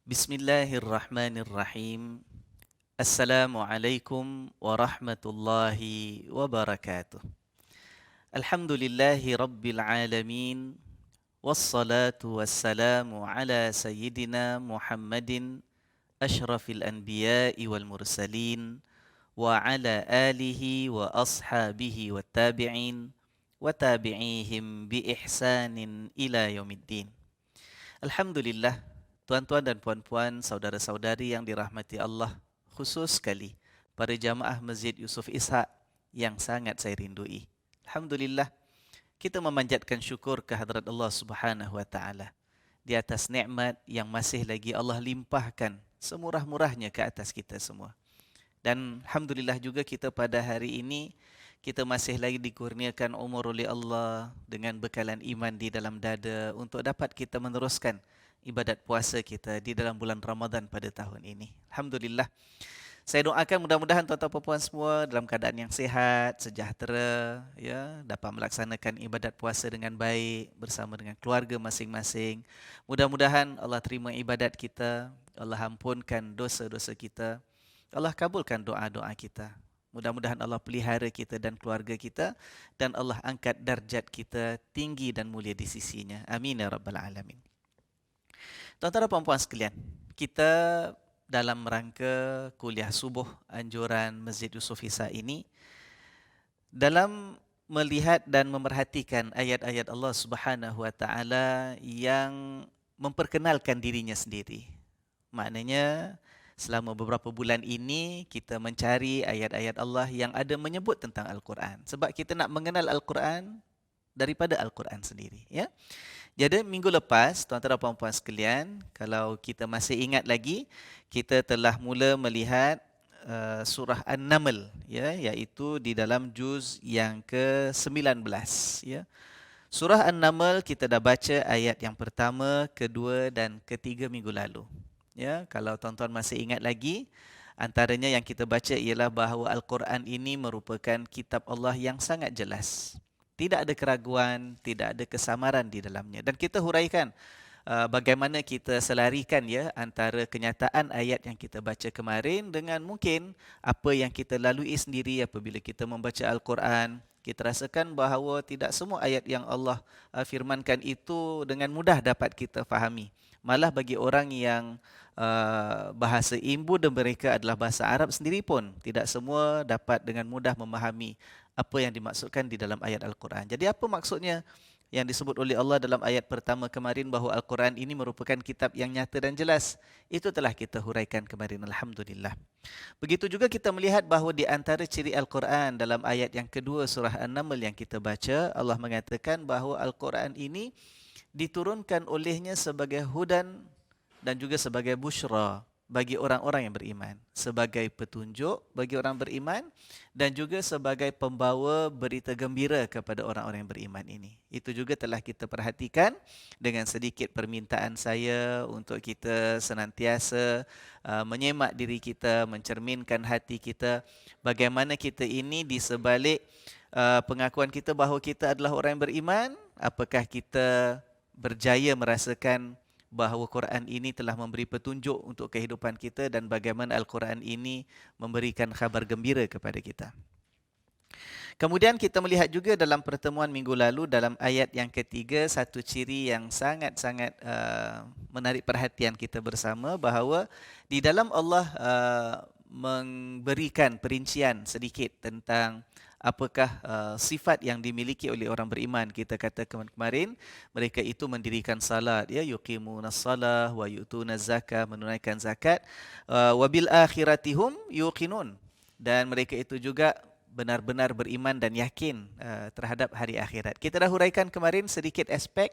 Bismillahirrahmanirrahim. Assalamualaikum warahmatullahi wabarakatuh. Alhamdulillahi rabbil alamin. Wassalatu wassalamu ala sayyidina Muhammadin ashrafil anbiya'i wal mursalin wa ala alihi wa ashabihi wa tabi'in wa tabi'ihim bi ihsanin ila yaumiddin. Alhamdulillah, tuan-tuan dan puan-puan, saudara-saudari yang dirahmati Allah, khusus sekali para jamaah Masjid Yusuf Ishak yang sangat saya rindui. Alhamdulillah, kita memanjatkan syukur kehadrat Allah Subhanahu wa taala di atas nikmat yang masih lagi Allah limpahkan semurah-murahnya ke atas kita semua. Dan alhamdulillah juga kita pada hari ini kita masih lagi dikurniakan umur oleh Allah dengan bekalan iman di dalam dada untuk dapat kita meneruskan ibadat puasa kita di dalam bulan Ramadan pada tahun ini. Alhamdulillah. Saya doakan mudah-mudahan tuan-tuan dan puan semua dalam keadaan yang sihat, sejahtera, ya, dapat melaksanakan ibadat puasa dengan baik bersama dengan keluarga masing-masing. Mudah-mudahan Allah terima ibadat kita, Allah ampunkan dosa-dosa kita, Allah kabulkan doa-doa kita. Mudah-mudahan Allah pelihara kita dan keluarga kita dan Allah angkat darjat kita tinggi dan mulia di sisinya. Amin ya rabbal alamin. Tuan-tuan dan puan-puan sekalian, kita dalam rangka kuliah subuh anjuran Masjid Yusuf Ishak ini, dalam melihat dan memerhatikan ayat-ayat Allah Subhanahu wa taala yang memperkenalkan dirinya sendiri. Maknanya selama beberapa bulan ini kita mencari ayat-ayat Allah yang ada menyebut tentang Al-Quran. Sebab kita nak mengenal Al-Quran daripada Al-Quran sendiri. Ya? Jadi minggu lepas, tuan-tuan dan puan-puan sekalian, kalau kita masih ingat lagi, kita telah mula melihat surah An-Naml, ya, iaitu di dalam juz yang ke-19. Ya. Surah An-Naml kita dah baca ayat yang pertama, kedua dan ketiga minggu lalu. Ya, kalau tuan-tuan masih ingat lagi, antaranya yang kita baca ialah bahawa Al-Quran ini merupakan kitab Allah yang sangat jelas. Tidak ada keraguan, tidak ada kesamaran di dalamnya. Dan kita huraikan bagaimana kita selarikan ya antara kenyataan ayat yang kita baca kemarin dengan mungkin apa yang kita lalui sendiri apabila kita membaca Al-Quran. Kita rasakan bahawa tidak semua ayat yang Allah firmankan itu dengan mudah dapat kita fahami. Malah bagi orang yang bahasa ibu dan mereka adalah bahasa Arab sendiri pun tidak semua dapat dengan mudah memahami apa yang dimaksudkan di dalam ayat Al-Quran. Jadi apa maksudnya yang disebut oleh Allah dalam ayat pertama kemarin bahawa Al-Quran ini merupakan kitab yang nyata dan jelas? Itu telah kita huraikan kemarin, alhamdulillah. Begitu juga kita melihat bahawa di antara ciri Al-Quran dalam ayat yang kedua surah An-Naml yang kita baca, Allah mengatakan bahawa Al-Quran ini diturunkan olehnya sebagai hudan dan juga sebagai busyra bagi orang-orang yang beriman, sebagai petunjuk bagi orang beriman dan juga sebagai pembawa berita gembira kepada orang-orang yang beriman ini. Itu juga telah kita perhatikan dengan sedikit permintaan saya untuk kita senantiasa menyemak diri kita, mencerminkan hati kita, bagaimana kita ini di sebalik pengakuan kita bahawa kita adalah orang yang beriman, apakah kita berjaya merasakan bahawa Quran ini telah memberi petunjuk untuk kehidupan kita dan bagaimana Al-Quran ini memberikan khabar gembira kepada kita. Kemudian kita melihat juga dalam pertemuan minggu lalu dalam ayat yang ketiga satu ciri yang sangat-sangat menarik perhatian kita bersama bahawa di dalam Allah memberikan perincian sedikit tentang apakah sifat yang dimiliki oleh orang beriman. Kita kata kemarin mereka itu mendirikan salat, ya, yuqimunas salah wa yu'tunaz zakah, menunaikan zakat, wa bil akhiratihum yuqinun, dan mereka itu juga benar-benar beriman dan yakin terhadap hari akhirat. Kita dah huraikan kemarin sedikit aspek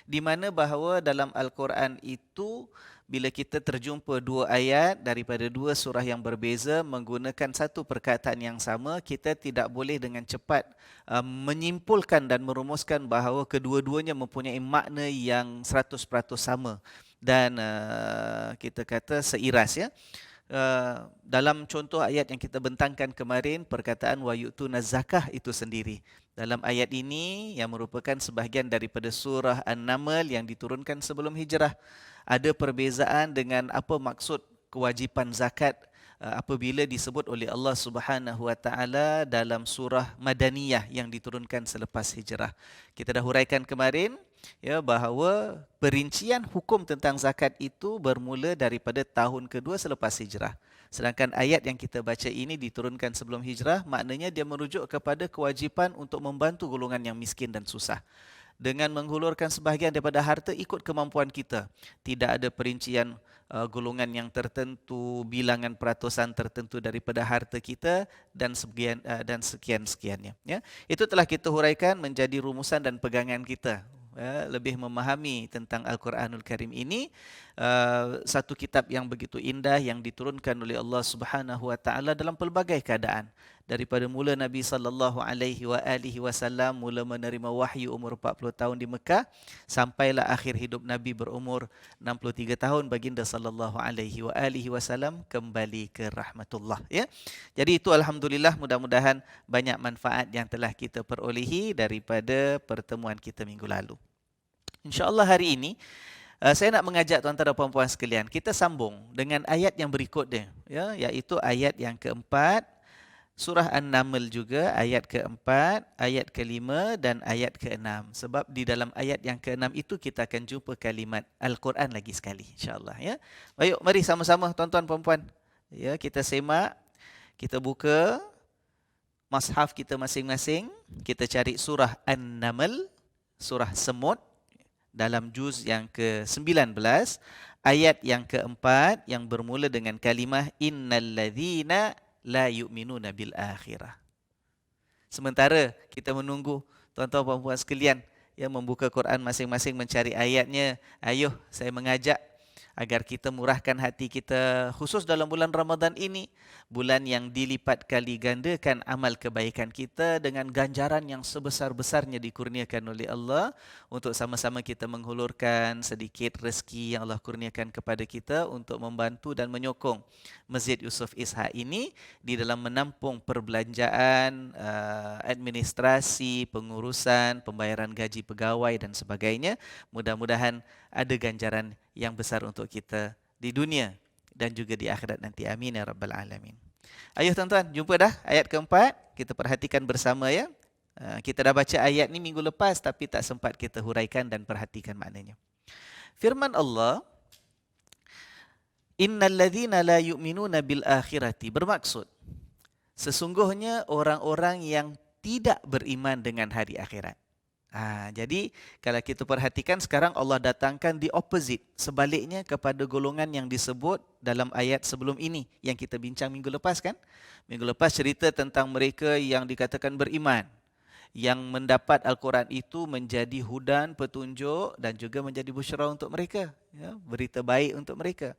di mana bahawa dalam Al-Quran itu bila kita terjumpa dua ayat daripada dua surah yang berbeza menggunakan satu perkataan yang sama, kita tidak boleh dengan cepat menyimpulkan dan merumuskan bahawa kedua-duanya mempunyai makna yang 100% sama dan kita kata seiras, ya. dalam contoh ayat yang kita bentangkan kemarin, perkataan wa yu'tuna zakah itu sendiri. Dalam ayat ini yang merupakan sebahagian daripada surah An-Naml yang diturunkan sebelum hijrah, ada perbezaan dengan apa maksud kewajipan zakat apabila disebut oleh Allah Subhanahu Wa Taala dalam surah Madaniyah yang diturunkan selepas hijrah. Kita dah huraikan kemarin ya bahawa perincian hukum tentang zakat itu bermula daripada tahun kedua selepas hijrah. Sedangkan ayat yang kita baca ini diturunkan sebelum hijrah, maknanya dia merujuk kepada kewajipan untuk membantu golongan yang miskin dan susah. Dengan menghulurkan sebahagian daripada harta ikut kemampuan kita. Tidak ada perincian golongan yang tertentu, bilangan peratusan tertentu daripada harta kita dan sekian-sekiannya. Ya. Itu telah kita huraikan menjadi rumusan dan pegangan kita. Lebih memahami tentang Al-Quranul Karim ini, satu kitab yang begitu indah yang diturunkan oleh Allah Subhanahu Wa Taala dalam pelbagai keadaan. Daripada mula Nabi SAW mula menerima wahyu umur 40 tahun di Mekah, sampailah akhir hidup Nabi berumur 63 tahun, baginda SAW kembali ke rahmatullah. Ya. Jadi itu alhamdulillah, mudah-mudahan banyak manfaat yang telah kita perolehi daripada pertemuan kita minggu lalu. InsyaAllah hari ini saya nak mengajak tuan-tuan dan puan-puan sekalian, kita sambung dengan ayat yang berikutnya, ya, iaitu ayat yang keempat, surah An-Naml juga, ayat keempat, ayat kelima dan ayat keenam. Sebab di dalam ayat yang keenam itu kita akan jumpa kalimat Al-Quran lagi sekali, insyaAllah. Ya. Baik, mari sama-sama tuan-tuan puan-puan, ya, kita semak, kita buka mushaf kita masing-masing, kita cari surah An-Naml, surah semut, dalam juz yang ke-19, ayat yang keempat yang bermula dengan kalimah innalladzina la yu'minuna bil akhirah. Sementara kita menunggu tuan-tuan puan-puan sekalian yang membuka Quran masing-masing mencari ayatnya, ayuh saya mengajak agar kita murahkan hati kita khusus dalam bulan Ramadan ini, bulan yang dilipat kali gandakan amal kebaikan kita dengan ganjaran yang sebesar-besarnya dikurniakan oleh Allah, untuk sama-sama kita menghulurkan sedikit rezeki yang Allah kurniakan kepada kita untuk membantu dan menyokong Masjid Yusof Ishak ini di dalam menampung perbelanjaan, administrasi, pengurusan, pembayaran gaji pegawai dan sebagainya. Mudah-mudahan ada ganjaran yang besar untuk kita di dunia dan juga di akhirat nanti. Amin ya rabbal alamin. Ayuh tuan-tuan, jumpa dah ayat keempat. Kita perhatikan bersama ya. Kita dah baca ayat ni minggu lepas tapi tak sempat kita huraikan dan perhatikan maknanya. Firman Allah, innalladzina la yu'minuna bil akhirati, bermaksud sesungguhnya orang-orang yang tidak beriman dengan hari akhirat. Jadi kalau kita perhatikan sekarang Allah datangkan di opposite, sebaliknya kepada golongan yang disebut dalam ayat sebelum ini yang kita bincang minggu lepas kan. Minggu lepas cerita tentang mereka yang dikatakan beriman, yang mendapat Al-Quran itu menjadi hudan, petunjuk dan juga menjadi busyra untuk mereka, ya, berita baik untuk mereka.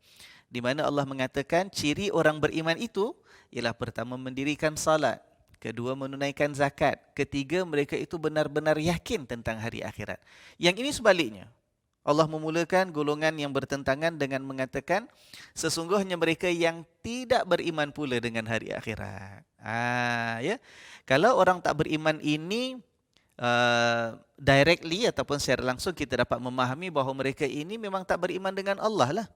Di mana Allah mengatakan ciri orang beriman itu ialah pertama mendirikan salat, kedua menunaikan zakat, ketiga mereka itu benar-benar yakin tentang hari akhirat. Yang ini sebaliknya. Allah memulakan golongan yang bertentangan dengan mengatakan sesungguhnya mereka yang tidak beriman pula dengan hari akhirat. Ya. Kalau orang tak beriman ini directly ataupun secara langsung kita dapat memahami bahawa mereka ini memang tak beriman dengan Allah lah.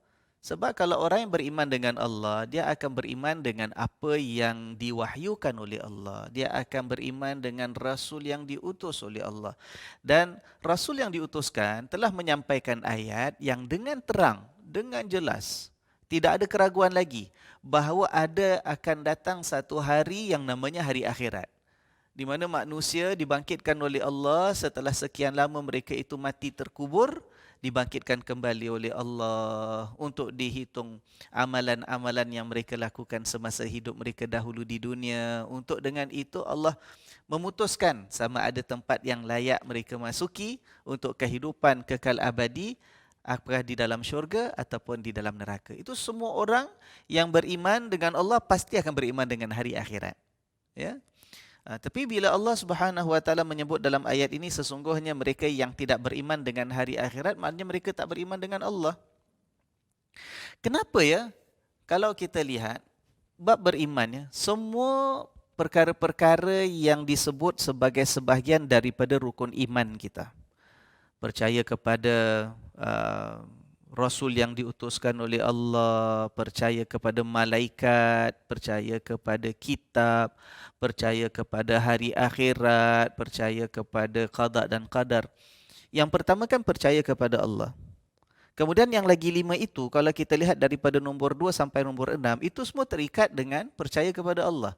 Sebab kalau orang yang beriman dengan Allah, dia akan beriman dengan apa yang diwahyukan oleh Allah. Dia akan beriman dengan Rasul yang diutus oleh Allah. Dan Rasul yang diutuskan telah menyampaikan ayat yang dengan terang, dengan jelas, tidak ada keraguan lagi, bahawa ada akan datang satu hari yang namanya hari akhirat, di mana manusia dibangkitkan oleh Allah setelah sekian lama mereka itu mati terkubur, dibangkitkan kembali oleh Allah untuk dihitung amalan-amalan yang mereka lakukan semasa hidup mereka dahulu di dunia. Untuk dengan itu Allah memutuskan sama ada tempat yang layak mereka masuki untuk kehidupan kekal abadi, apakah di dalam syurga ataupun di dalam neraka. Itu semua orang yang beriman dengan Allah pasti akan beriman dengan hari akhirat. Ya. Tapi bila Allah Subhanahu Wa Taala menyebut dalam ayat ini sesungguhnya mereka yang tidak beriman dengan hari akhirat, maknanya mereka tak beriman dengan Allah. Kenapa ya? kalau kita lihat bab beriman ya, semua perkara-perkara yang disebut sebagai sebahagian daripada rukun iman kita. Percaya kepada Rasul yang diutuskan oleh Allah, percaya kepada malaikat, percaya kepada kitab, percaya kepada hari akhirat, percaya kepada qada dan qadar. Yang pertama kan percaya kepada Allah. Kemudian yang lagi 5 itu, kalau kita lihat daripada nombor 2 sampai nombor 6, itu semua terikat dengan percaya kepada Allah.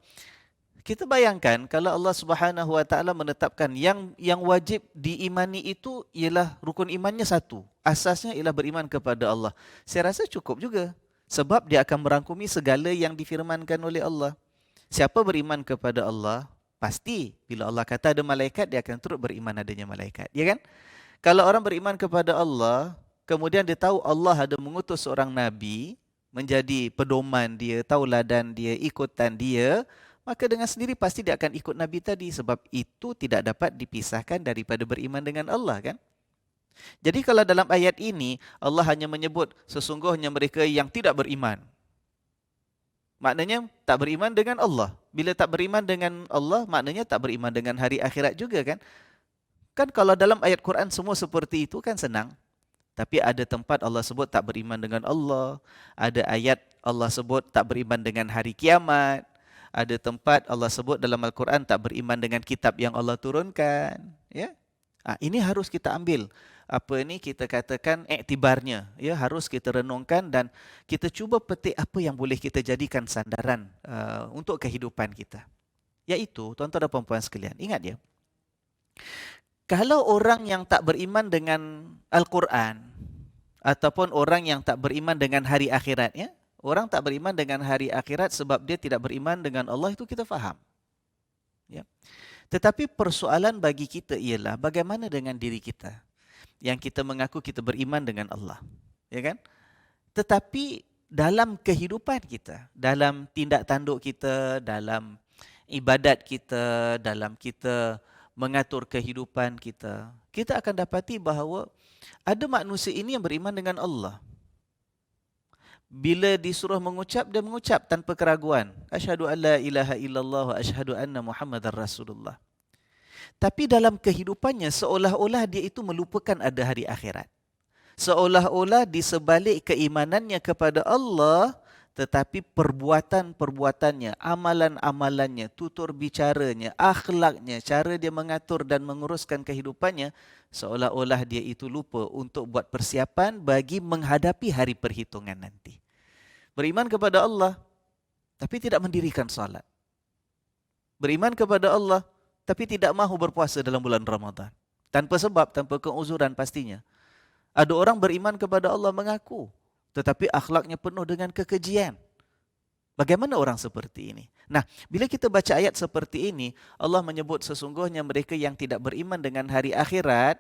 Kita bayangkan kalau Allah Subhanahu Wa Taala menetapkan yang wajib diimani itu ialah rukun imannya satu. Asasnya ialah beriman kepada Allah. Saya rasa cukup juga. Sebab dia akan merangkumi segala yang difirmankan oleh Allah. Siapa beriman kepada Allah, pasti bila Allah kata ada malaikat, dia akan turut beriman adanya malaikat. Ya kan? Kalau orang beriman kepada Allah, kemudian dia tahu Allah ada mengutus seorang Nabi, menjadi pedoman dia, tauladan dia, ikutan dia, maka dengan sendiri pasti dia akan ikut Nabi tadi. Sebab itu tidak dapat dipisahkan daripada beriman dengan Allah kan. Jadi kalau dalam ayat ini, Allah hanya menyebut sesungguhnya mereka yang tidak beriman. Maknanya tak beriman dengan Allah. Bila tak beriman dengan Allah, maknanya tak beriman dengan hari akhirat juga kan. Kan kalau dalam ayat Quran semua seperti itu kan senang. Tapi ada tempat Allah sebut tak beriman dengan Allah. Ada ayat Allah sebut tak beriman dengan hari kiamat. Ada tempat Allah sebut dalam Al-Quran tak beriman dengan kitab yang Allah turunkan. Ya, ini harus kita ambil. Kita katakan iktibarnya. Ya, harus kita renungkan dan kita cuba petik apa yang boleh kita jadikan sandaran untuk kehidupan kita. Iaitu, tuan-tuan dan puan-puan sekalian, ingat ya. Kalau orang yang tak beriman dengan Al-Quran ataupun orang yang tak beriman dengan hari akhirat, ya, orang tak beriman dengan hari akhirat sebab dia tidak beriman dengan Allah, itu kita faham. Ya. Tetapi persoalan bagi kita ialah bagaimana dengan diri kita yang kita mengaku kita beriman dengan Allah. Ya kan? Tetapi dalam kehidupan kita, dalam tindak tanduk kita, dalam ibadat kita, dalam kita mengatur kehidupan kita, kita akan dapati bahawa ada manusia ini yang beriman dengan Allah. Bila disuruh mengucap, dia mengucap tanpa keraguan. Asyhadu an la ilaha illallah wa asyhadu anna Muhammadar Rasulullah. Tapi dalam kehidupannya seolah-olah dia itu melupakan ada hari akhirat. Seolah-olah di sebalik keimanannya kepada Allah, tetapi perbuatan-perbuatannya, amalan-amalannya, tutur bicaranya, akhlaknya, cara dia mengatur dan menguruskan kehidupannya, seolah-olah dia itu lupa untuk buat persiapan bagi menghadapi hari perhitungan nanti. Beriman kepada Allah, tapi tidak mendirikan salat. Beriman kepada Allah, tapi tidak mahu berpuasa dalam bulan Ramadan. Tanpa sebab, tanpa keuzuran pastinya. Ada orang beriman kepada Allah mengaku, tetapi akhlaknya penuh dengan kekejian. Bagaimana orang seperti ini? Nah, bila kita baca ayat seperti ini, Allah menyebut sesungguhnya mereka yang tidak beriman dengan hari akhirat,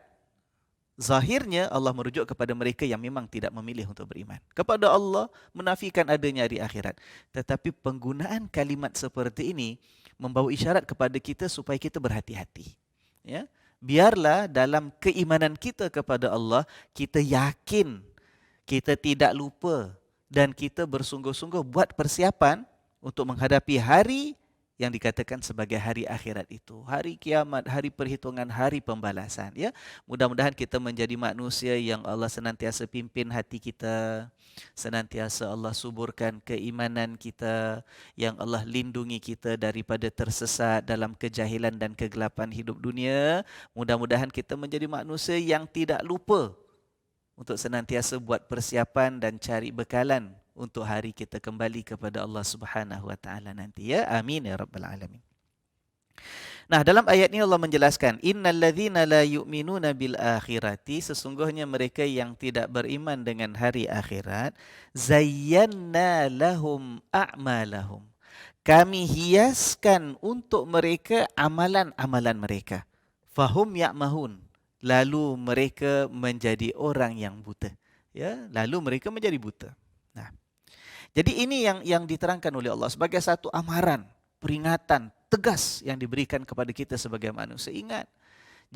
zahirnya Allah merujuk kepada mereka yang memang tidak memilih untuk beriman kepada Allah, menafikan adanya hari akhirat. Tetapi penggunaan kalimat seperti ini membawa isyarat kepada kita supaya kita berhati-hati. Ya, biarlah dalam keimanan kita kepada Allah, kita yakin, kita tidak lupa dan kita bersungguh-sungguh buat persiapan untuk menghadapi hari yang dikatakan sebagai hari akhirat itu. Hari kiamat, hari perhitungan, hari pembalasan. Ya, mudah-mudahan kita menjadi manusia yang Allah senantiasa pimpin hati kita, senantiasa Allah suburkan keimanan kita, yang Allah lindungi kita daripada tersesat dalam kejahilan dan kegelapan hidup dunia. Mudah-mudahan kita menjadi manusia yang tidak lupa untuk senantiasa buat persiapan dan cari bekalan untuk hari kita kembali kepada Allah Subhanahu Wa Taala nanti. Ya, amin ya rabbal alamin. Nah, dalam ayat ini Allah menjelaskan, innal ladzina la yu'minuna bil akhirati, sesungguhnya mereka yang tidak beriman dengan hari akhirat, zayyana lahum a'malahum. Kami hiaskan untuk mereka amalan-amalan mereka. Fahum ya'mahun. Lalu mereka menjadi orang yang buta. Ya, lalu mereka menjadi buta. Nah, jadi ini yang diterangkan oleh Allah sebagai satu amaran, peringatan tegas yang diberikan kepada kita sebagai manusia. Ingat,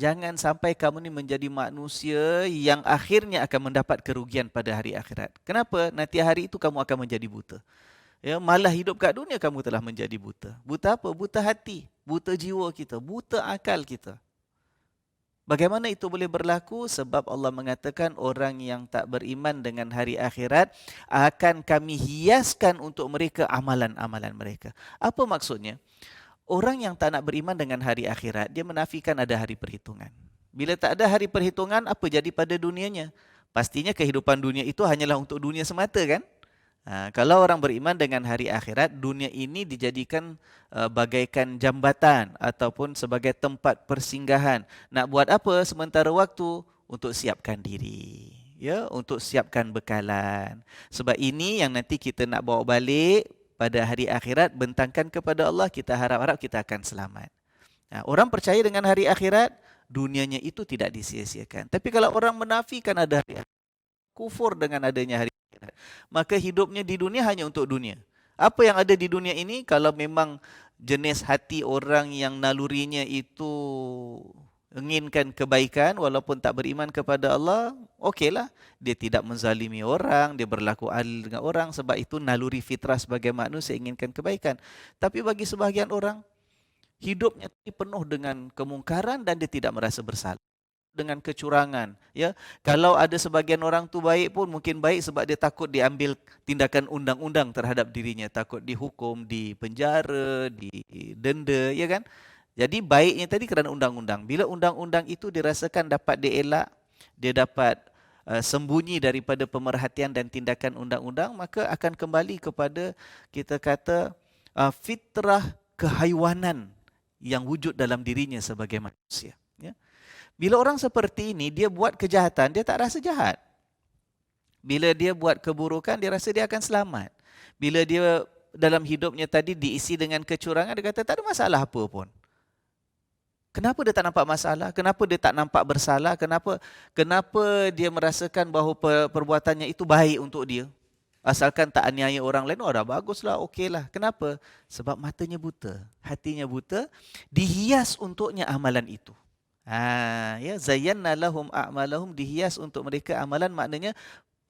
Jangan sampai kamu ni menjadi manusia yang akhirnya akan mendapat kerugian pada hari akhirat. Kenapa? Nanti hari itu kamu akan menjadi buta. Ya, malah hidup kat dunia kamu telah menjadi buta. Buta apa? Buta hati, buta jiwa kita, buta akal kita. Bagaimana itu boleh berlaku? Sebab Allah mengatakan orang yang tak beriman dengan hari akhirat akan kami hiaskan untuk mereka amalan-amalan mereka. Apa maksudnya? Orang yang tak nak beriman dengan hari akhirat, dia menafikan ada hari perhitungan. Bila tak ada hari perhitungan, apa jadi pada dunianya? Pastinya kehidupan dunia itu hanyalah untuk dunia semata kan? Kalau orang beriman dengan hari akhirat, dunia ini dijadikan bagaikan jambatan ataupun sebagai tempat persinggahan. Nak buat apa sementara waktu? Untuk siapkan diri. Ya, untuk siapkan bekalan. Sebab ini yang nanti kita nak bawa balik pada hari akhirat, bentangkan kepada Allah, kita harap-harap kita akan selamat. Orang percaya dengan hari akhirat, dunianya itu tidak disia-siakan. Tapi kalau orang menafikan ada hari akhirat, kufur dengan adanya hari akhirat, maka hidupnya di dunia hanya untuk dunia. Apa yang ada di dunia ini, kalau memang jenis hati orang yang nalurinya itu inginkan kebaikan walaupun tak beriman kepada Allah, okeylah. Dia tidak menzalimi orang, dia berlaku adil dengan orang, sebab itu naluri fitrah sebagai manusia inginkan kebaikan. Tapi bagi sebahagian orang, hidupnya penuh dengan kemungkaran dan dia tidak merasa bersalah dengan kecurangan. Ya, kalau ada sebagian orang tu baik pun mungkin baik sebab dia takut diambil tindakan undang-undang terhadap dirinya, takut dihukum, dipenjara, didenda, ya kan? Jadi baiknya tadi kerana undang-undang. Bila undang-undang itu dirasakan dapat dielak, dia dapat sembunyi daripada pemerhatian dan tindakan undang-undang, maka akan kembali kepada kita kata fitrah kehaiwanan yang wujud dalam dirinya sebagai manusia. Ya. Bila orang seperti ini, dia buat kejahatan, dia tak rasa jahat. Bila dia buat keburukan, dia rasa dia akan selamat. Bila dia dalam hidupnya tadi diisi dengan kecurangan, dia kata tak ada masalah apa pun. Kenapa dia tak nampak masalah? Kenapa dia tak nampak bersalah? Kenapa dia merasakan bahawa perbuatannya itu baik untuk dia? Asalkan tak aniaya orang lain, dah baguslah, okeylah. Kenapa? Sebab matanya buta, hatinya buta, dihias untuknya amalan itu. Ya, zayyana lahum a'malahum, dihias untuk mereka amalan, maknanya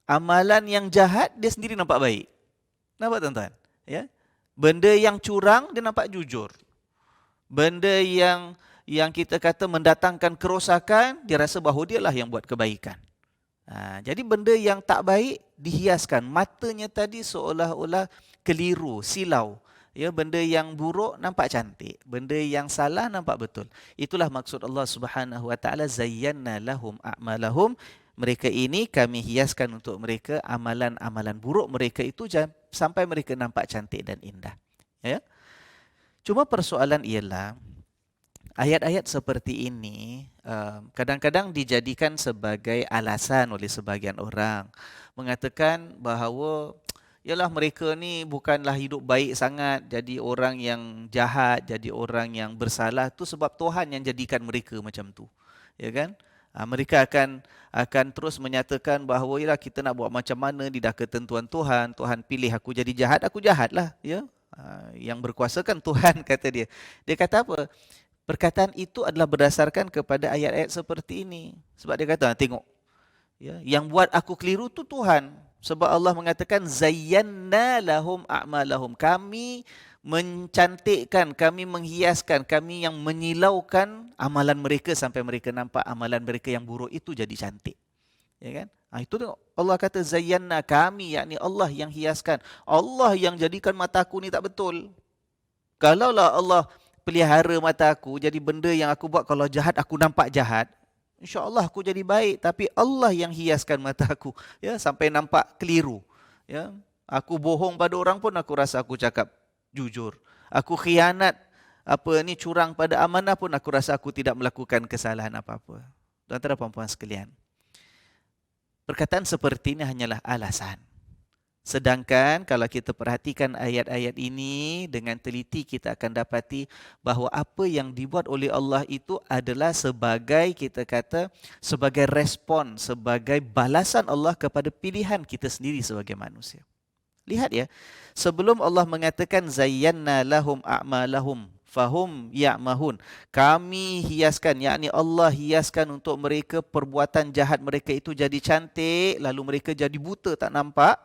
amalan yang jahat dia sendiri nampak baik. Nampak tuan-tuan? Ya? Benda yang curang dia nampak jujur. Benda yang kita kata mendatangkan kerosakan, dia rasa bahawa dialah yang buat kebaikan. Jadi benda yang tak baik dihiaskan. Matanya tadi seolah-olah keliru, silau. Ya, benda yang buruk nampak cantik, benda yang salah nampak betul. Itulah maksud Allah Subhanahu wa taala, zayyana lahum a'malahum. Mereka ini kami hiaskan untuk mereka amalan-amalan buruk mereka itu sampai mereka nampak cantik dan indah. Ya. Cuma persoalan ialah ayat-ayat seperti ini kadang-kadang dijadikan sebagai alasan oleh sebahagian orang, mengatakan bahawa yalah mereka ni bukanlah hidup baik sangat, jadi orang yang jahat, jadi orang yang bersalah tu sebab Tuhan yang jadikan mereka macam tu. Ya kan? Mereka akan terus menyatakan bahawa yalah kita nak buat macam mana, di dah ketentuan Tuhan, Tuhan pilih aku jadi jahat, aku jahatlah, ya. Yang berkuasa kan Tuhan, kata dia. Dia kata apa? Perkataan itu adalah berdasarkan kepada ayat-ayat seperti ini. Sebab dia kata, tengok, ya, yang buat aku keliru tu Tuhan. Sebab Allah mengatakan, zayyanna lahum a'malahum. Kami mencantikkan, kami menghiaskan, kami yang menyilaukan amalan mereka sampai mereka nampak amalan mereka yang buruk itu jadi cantik. Ya kan? Itu tengok, Allah kata zayyanna, kami, yakni Allah yang hiaskan. Allah yang jadikan mataku ni tak betul. Kalaulah Allah pelihara mata aku, jadi benda yang aku buat kalau jahat aku nampak jahat, insya-Allah aku jadi baik, tapi Allah yang hiaskan mata aku, ya, sampai nampak keliru. Ya, aku bohong pada orang pun aku rasa aku cakap jujur. Aku khianat curang pada amanah pun aku rasa aku tidak melakukan kesalahan apa-apa. Tuan-tuan dan puan-puan sekalian, perkataan seperti ini hanyalah alasan. Sedangkan kalau kita perhatikan ayat-ayat ini dengan teliti, kita akan dapati bahawa apa yang dibuat oleh Allah itu adalah sebagai, kita kata, sebagai respon, sebagai balasan Allah kepada pilihan kita sendiri sebagai manusia. Lihat ya, sebelum Allah mengatakan zayyanna lahum a'malahum, Fahum ya'mahun. Kami hiaskan, yakni Allah hiaskan untuk mereka perbuatan jahat mereka itu jadi cantik, lalu mereka jadi buta, tak nampak.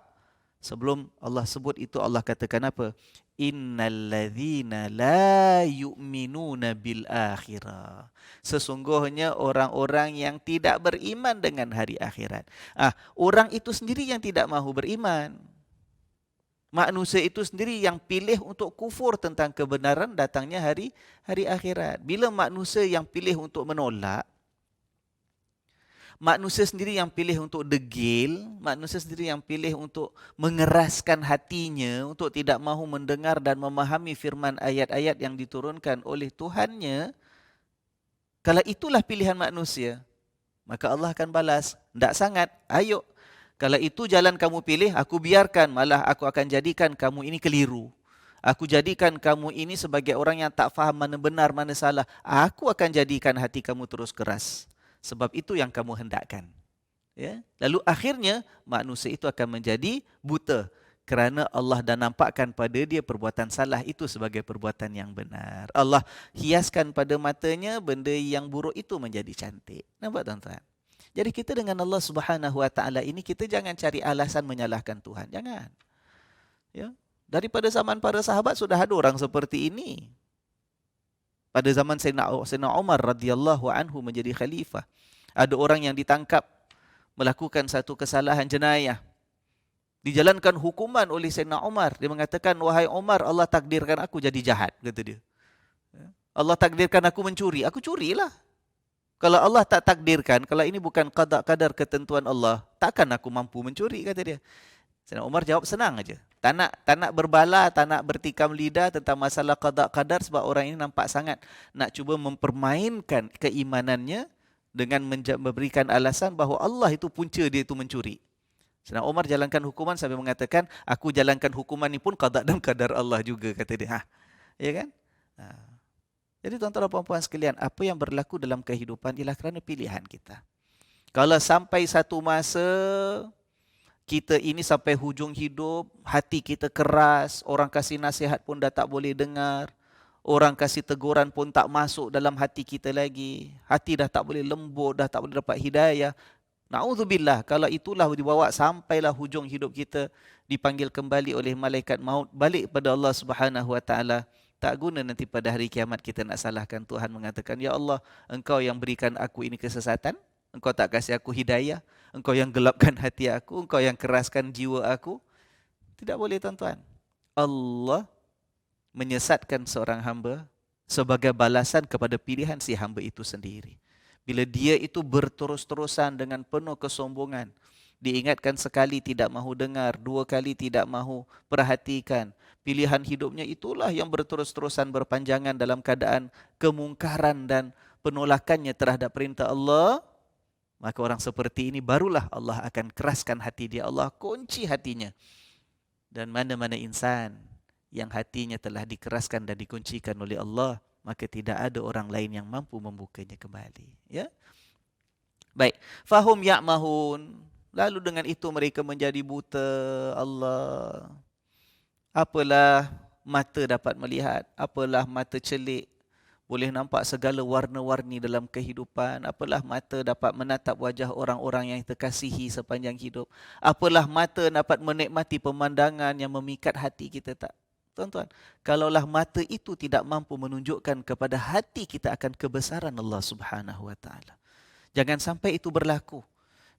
Sebelum Allah sebut itu, Allah katakan apa? Innal ladzina la yu'minuna bil akhirah. Sesungguhnya orang-orang yang tidak beriman dengan hari akhirat. Orang itu sendiri yang tidak mahu beriman. Manusia itu sendiri yang pilih untuk kufur tentang kebenaran datangnya hari akhirat. Bila manusia yang pilih untuk menolak, manusia sendiri yang pilih untuk degil, manusia sendiri yang pilih untuk mengeraskan hatinya, untuk tidak mahu mendengar dan memahami firman ayat-ayat yang diturunkan oleh Tuhannya, kalau itulah pilihan manusia, maka Allah akan balas, tidak sangat, ayo. Kalau itu jalan kamu pilih, aku biarkan, malah aku akan jadikan kamu ini keliru. Aku jadikan kamu ini sebagai orang yang tak faham mana benar, mana salah. Aku akan jadikan hati kamu terus keras. Sebab itu yang kamu hendakkan. Ya? Lalu akhirnya manusia itu akan menjadi buta. Kerana Allah dah nampakkan pada dia perbuatan salah itu sebagai perbuatan yang benar. Allah hiaskan pada matanya benda yang buruk itu menjadi cantik. Nampak tuan-tuan? Jadi kita dengan Allah Subhanahu Wa Taala ini, kita jangan cari alasan menyalahkan Tuhan. Jangan. Ya. Daripada zaman para sahabat sudah ada orang seperti ini. Pada zaman Sayyidina Umar radhiyallahu anhu menjadi khalifah, ada orang yang ditangkap melakukan satu kesalahan jenayah. Dijalankan hukuman oleh Sayyidina Umar. Dia mengatakan, wahai Umar, Allah takdirkan aku jadi jahat, kata dia. Allah takdirkan aku mencuri, aku curilah. Kalau Allah tak takdirkan, kalau ini bukan qada ketentuan Allah, takkan aku mampu mencuri, kata dia. Sayyidina Umar jawab senang aja. Tak nak berbala, tak nak bertikam lidah tentang masalah qada sebab orang ini nampak sangat nak cuba mempermainkan keimanannya dengan memberikan alasan bahawa Allah itu punca dia itu mencuri. Sayyidina Umar jalankan hukuman sampai mengatakan, aku jalankan hukuman ini pun qada dan qadar Allah juga, kata dia. Ya kan? Jadi tuan-tuan dan puan-puan sekalian, apa yang berlaku dalam kehidupan ialah kerana pilihan kita. Kalau sampai satu masa kita ini sampai hujung hidup, hati kita keras, orang kasih nasihat pun dah tak boleh dengar, orang kasih teguran pun tak masuk dalam hati kita lagi, hati dah tak boleh lembut, dah tak boleh dapat hidayah. Na'udzubillah, kalau itulah dibawa sampailah hujung hidup kita, dipanggil kembali oleh malaikat maut, balik pada Allah Subhanahu Wa Taala. Tak guna nanti pada hari kiamat kita nak salahkan Tuhan, mengatakan, ya Allah, Engkau yang berikan aku ini kesesatan, Engkau tak kasih aku hidayah, Engkau yang gelapkan hati aku, Engkau yang keraskan jiwa aku. Tidak boleh tuan-tuan. Allah menyesatkan seorang hamba sebagai balasan kepada pilihan si hamba itu sendiri. Bila dia itu berterus-terusan dengan penuh kesombongan, diingatkan sekali tidak mahu dengar, dua kali tidak mahu perhatikan, pilihan hidupnya itulah yang berterus-terusan berpanjangan dalam keadaan kemungkaran dan penolakannya terhadap perintah Allah, maka orang seperti ini barulah Allah akan keraskan hati dia. Allah kunci hatinya. Dan mana-mana insan yang hatinya telah dikeraskan dan dikuncikan oleh Allah, maka tidak ada orang lain yang mampu membukanya kembali. Ya? Baik. Fahum ya'mahun. Lalu dengan itu mereka menjadi buta. Allah. Apalah mata dapat melihat, apalah mata celik, boleh nampak segala warna-warni dalam kehidupan. Apalah mata dapat menatap wajah orang-orang yang kita kasihi sepanjang hidup. Apalah mata dapat menikmati pemandangan yang memikat hati kita, tak? Tuan-tuan, kalaulah mata itu tidak mampu menunjukkan kepada hati kita akan kebesaran Allah Subhanahu Wa Taala. Jangan sampai itu berlaku.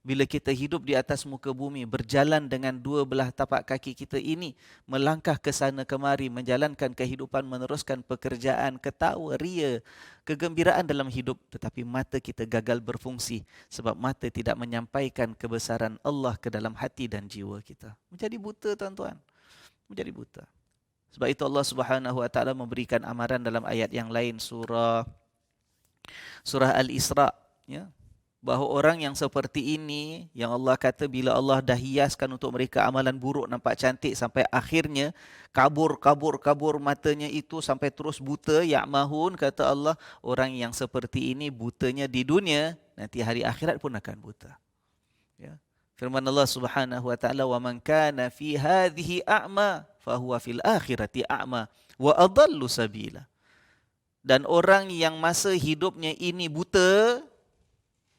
Bila kita hidup di atas muka bumi, berjalan dengan dua belah tapak kaki kita ini, melangkah ke sana kemari, menjalankan kehidupan, meneruskan pekerjaan, ketawa, ria, kegembiraan dalam hidup, tetapi mata kita gagal berfungsi sebab mata tidak menyampaikan kebesaran Allah ke dalam hati dan jiwa kita. Menjadi buta, tuan-tuan. Menjadi buta. Sebab itu Allah Subhanahu Wa Taala memberikan amaran dalam ayat yang lain, surah Al-Isra, ya. Bahawa orang yang seperti ini, yang Allah kata bila Allah dah hiaskan untuk mereka amalan buruk nampak cantik, sampai akhirnya kabur matanya itu sampai terus buta, ya'mahun, kata Allah, orang yang seperti ini butanya di dunia, nanti hari akhirat pun akan buta. Ya. Firman Allah Subhanahu Wa Taala, wa man kana fi hadhihi a'ma fa huwa fil akhirati a'ma wa adallu sabila. Dan orang yang masa hidupnya ini buta,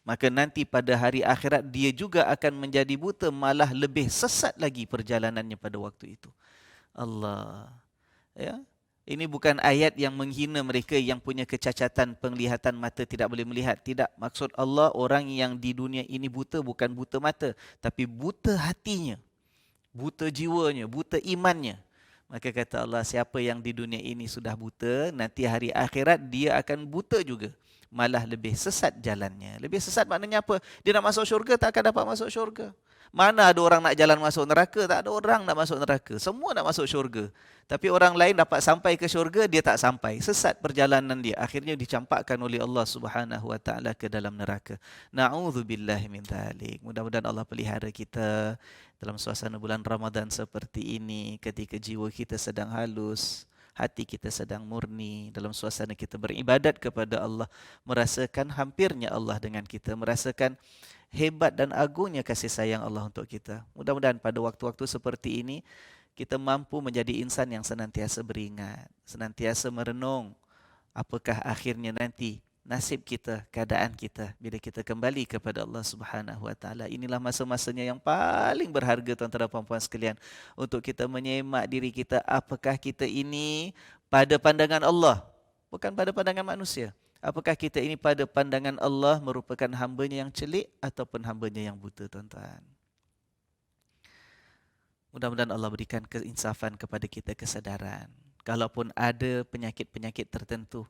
maka nanti pada hari akhirat dia juga akan menjadi buta, malah lebih sesat lagi perjalanannya pada waktu itu. Allah. Ya. Ini bukan ayat yang menghina mereka yang punya kecacatan penglihatan mata tidak boleh melihat. Tidak. Maksud Allah, orang yang di dunia ini buta bukan buta mata, tapi buta hatinya, buta jiwanya, buta imannya. Maka kata Allah, siapa yang di dunia ini sudah buta, nanti hari akhirat dia akan buta juga. Malah lebih sesat jalannya. Lebih sesat maknanya apa? Dia nak masuk syurga, tak akan dapat masuk syurga. Mana ada orang nak jalan masuk neraka? Tak ada orang nak masuk neraka. Semua nak masuk syurga. Tapi orang lain dapat sampai ke syurga, dia tak sampai. Sesat perjalanan dia. Akhirnya dicampakkan oleh Allah Subhanahu Wa Taala ke dalam neraka. Na'udzubillahi min dzalik. Mudah-mudahan Allah pelihara kita dalam suasana bulan Ramadan seperti ini, ketika jiwa kita sedang halus, hati kita sedang murni, dalam suasana kita beribadat kepada Allah, merasakan hampirnya Allah dengan kita, merasakan hebat dan agungnya kasih sayang Allah untuk kita. Mudah-mudahan pada waktu-waktu seperti ini kita mampu menjadi insan yang senantiasa beringat, senantiasa merenung apakah akhirnya nanti nasib kita, keadaan kita bila kita kembali kepada Allah Subhanahu Wa Taala. Inilah masa-masanya yang paling berharga tuan-tuan dan puan-puan sekalian, untuk kita menyemak diri kita, apakah kita ini pada pandangan Allah, bukan pada pandangan manusia. Apakah kita ini pada pandangan Allah merupakan hamba-Nya yang celik ataupun hamba-Nya yang buta, tuan-tuan. Mudah-mudahan Allah berikan keinsafan kepada kita, kesedaran. Kalaupun ada penyakit-penyakit tertentu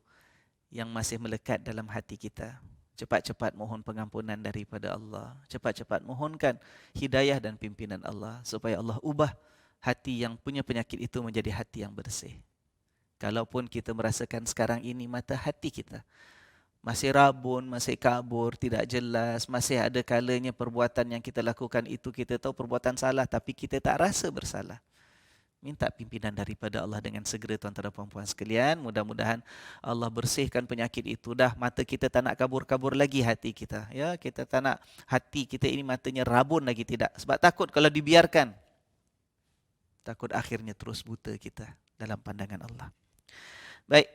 yang masih melekat dalam hati kita, cepat-cepat mohon pengampunan daripada Allah. Cepat-cepat mohonkan hidayah dan pimpinan Allah, supaya Allah ubah hati yang punya penyakit itu menjadi hati yang bersih. Kalaupun kita merasakan sekarang ini mata hati kita masih rabun, masih kabur, tidak jelas, masih ada kalanya perbuatan yang kita lakukan itu kita tahu perbuatan salah tapi kita tak rasa bersalah. Minta pimpinan daripada Allah dengan segera, tuan-tuan dan puan-puan sekalian. Mudah-mudahan Allah bersihkan penyakit itu. Dah mata kita tak nak kabur-kabur lagi hati kita. Ya, kita tak nak hati kita ini matanya rabun lagi, tidak. Sebab takut kalau dibiarkan, takut akhirnya terus buta kita dalam pandangan Allah. Baik.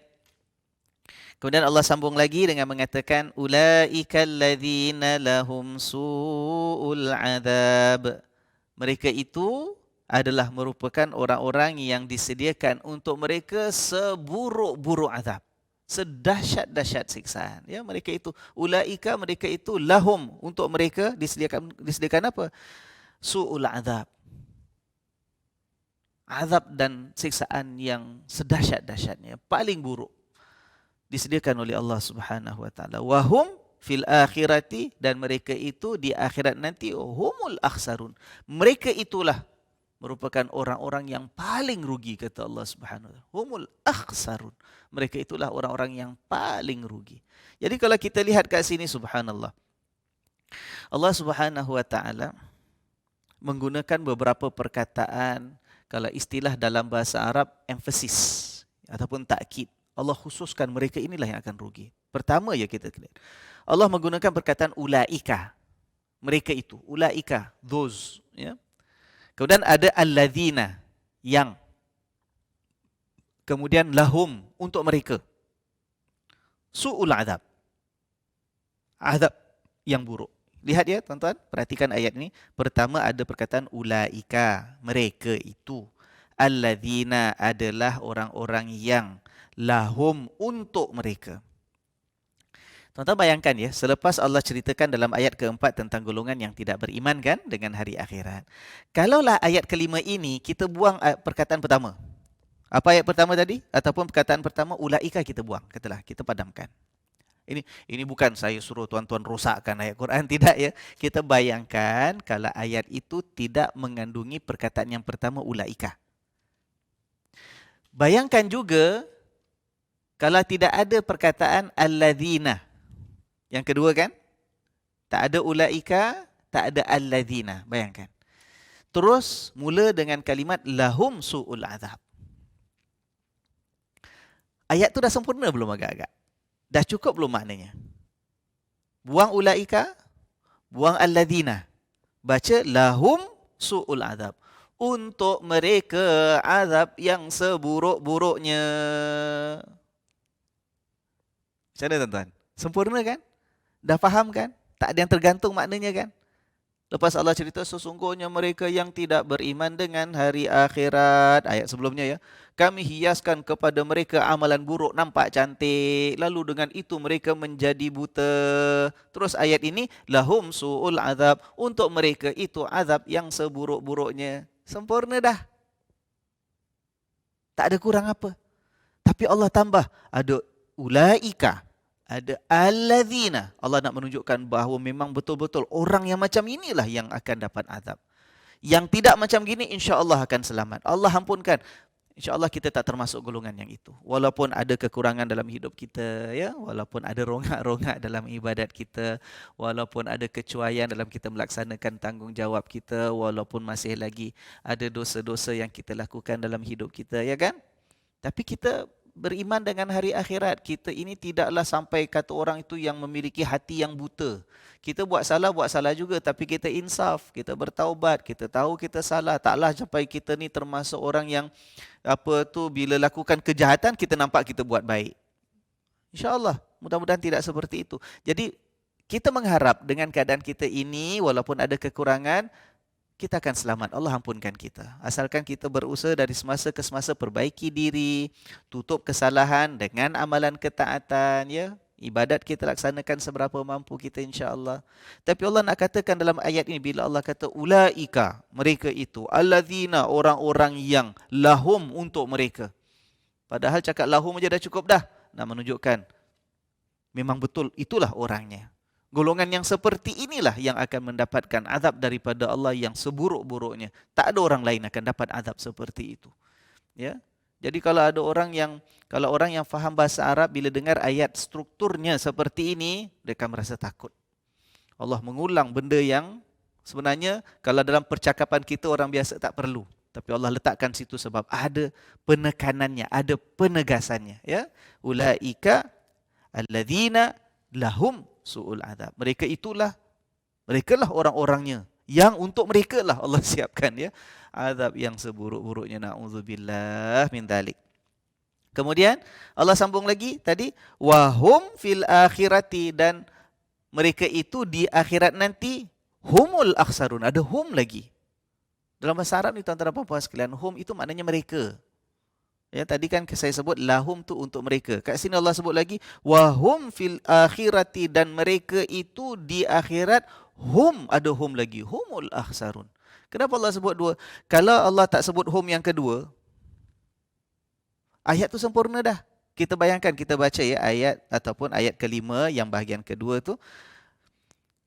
Kemudian Allah sambung lagi dengan mengatakan ulaikal ladzina lahum su'ul adzab. Mereka itu adalah merupakan orang-orang yang disediakan untuk mereka seburuk-buruk azab, sedahsyat-dahsyat siksaan. Ya, mereka itu ulaika, mereka itu lahum, untuk mereka disediakan apa? Su'ul adzab. Azab dan siksaan yang sedahsyat-dahsyatnya, paling buruk, disediakan oleh Allah Subhanahu Wa Taala. Wahum fil akhirati, dan mereka itu di akhirat nanti humul akhsarun. Mereka itulah merupakan orang-orang yang paling rugi, kata Allah Subhanahu Wa Taala. Humul akhsarun. Mereka itulah orang-orang yang paling rugi. Jadi kalau kita lihat kat sini, subhanallah, Allah Subhanahu Wa Taala menggunakan beberapa perkataan, kalau istilah dalam bahasa Arab, emphasis ataupun takkid. Allah khususkan mereka inilah yang akan rugi. Pertama ya kita lihat, Allah menggunakan perkataan ulaika. Mereka itu, ulaika, those. Ya. Kemudian ada alladzina, yang. Kemudian lahum, untuk mereka. Su'ul azab. Azab yang buruk. Lihat ya tuan-tuan, perhatikan ayat ini. Pertama ada perkataan ulaika, mereka itu. Alladzina adalah orang-orang yang, lahum, untuk mereka. Tuan-tuan bayangkan ya, selepas Allah ceritakan dalam ayat keempat tentang golongan yang tidak beriman kan dengan hari akhirat. Kalaulah ayat kelima ini kita buang perkataan pertama. Apa ayat pertama tadi? Ataupun perkataan pertama ulaika kita buang, katalah kita padamkan. Ini bukan saya suruh tuan-tuan rosakkan ayat Quran, tidak ya. Kita bayangkan kalau ayat itu tidak mengandungi perkataan yang pertama ulaika. Bayangkan juga kalau tidak ada perkataan alladzina. Yang kedua kan? Tak ada ulaika, tak ada alladzina. Bayangkan. Terus mula dengan kalimat lahum su'ul azab. Ayat tu dah sempurna belum agak-agak? Dah cukup belum maknanya? Buang ulaika, buang alladzina. Baca lahum su'ul azab. Untuk mereka azab yang seburuk-buruknya. Macam mana tuan-tuan? Sempurna kan? Dah faham kan? Tak ada yang tergantung maknanya kan? Lepas Allah cerita sesungguhnya mereka yang tidak beriman dengan hari akhirat. Ayat sebelumnya ya. Kami hiaskan kepada mereka amalan buruk nampak cantik. Lalu dengan itu mereka menjadi buta. Terus ayat ini. Lahum su'ul azab. Untuk mereka itu azab yang seburuk-buruknya. Sempurna dah. Tak ada kurang apa. Tapi Allah tambah. Ada ulaika. Ada alladzina. Allah nak menunjukkan bahawa memang betul-betul orang yang macam inilah yang akan dapat azab. Yang tidak macam gini insya-Allah akan selamat. Allah ampunkan. Insya-Allah kita tak termasuk golongan yang itu. Walaupun ada kekurangan dalam hidup kita, ya, walaupun ada rongak-rongak dalam ibadat kita, walaupun ada kecuaian dalam kita melaksanakan tanggungjawab kita, walaupun masih lagi ada dosa-dosa yang kita lakukan dalam hidup kita, ya kan? Tapi kita beriman dengan hari akhirat. Kita ini tidaklah sampai kata orang itu yang memiliki hati yang buta. Kita buat salah juga. Tapi kita insaf, kita bertaubat, kita tahu kita salah. Taklah sampai kita ni termasuk orang yang bila lakukan kejahatan, kita nampak kita buat baik. InsyaAllah, mudah-mudahan tidak seperti itu. Jadi, kita mengharap dengan keadaan kita ini, walaupun ada kekurangan, kita akan selamat. Allah ampunkan kita. Asalkan kita berusaha dari semasa ke semasa perbaiki diri, tutup kesalahan dengan amalan ketaatan, ya. Ibadat kita laksanakan seberapa mampu kita insya-Allah. Tapi Allah nak katakan dalam ayat ini bila Allah kata ulaika, mereka itu allazina, orang-orang yang lahum untuk mereka. Padahal cakap lahum aja dah cukup dah. Nak menunjukkan memang betul itulah orangnya. Golongan yang seperti inilah yang akan mendapatkan azab daripada Allah yang seburuk-buruknya. Tak ada orang lain akan dapat azab seperti itu. Ya. Jadi kalau orang yang faham bahasa Arab bila dengar ayat strukturnya seperti ini, mereka merasa takut. Allah mengulang benda yang sebenarnya kalau dalam percakapan kita orang biasa tak perlu. Tapi Allah letakkan situ sebab ada penekanannya, ada penegasannya. Ya. Ulaika alladzina lahum su'ul azab. Mereka lah orang-orangnya yang untuk mereka lah Allah siapkan ya azab yang seburuk-buruknya, na'udzubillah min dzalik. Kemudian Allah sambung lagi tadi wahum fil akhirati, dan mereka itu di akhirat nanti humul akhsarun. Ada hum lagi. Dalam bahasa Arab ni tuan-tuan dan puan-puan sekalian, hum itu maknanya mereka. Ya, tadi kan saya sebut lahum tu untuk mereka. Kat sini Allah sebut lagi wahum fil akhirati, dan mereka itu di akhirat hum, ada hum lagi, humul akhsarun. Kenapa Allah sebut dua? Kalau Allah tak sebut hum yang kedua, ayat tu sempurna dah. Kita bayangkan, kita baca ya ayat ataupun ayat kelima yang bahagian kedua tu.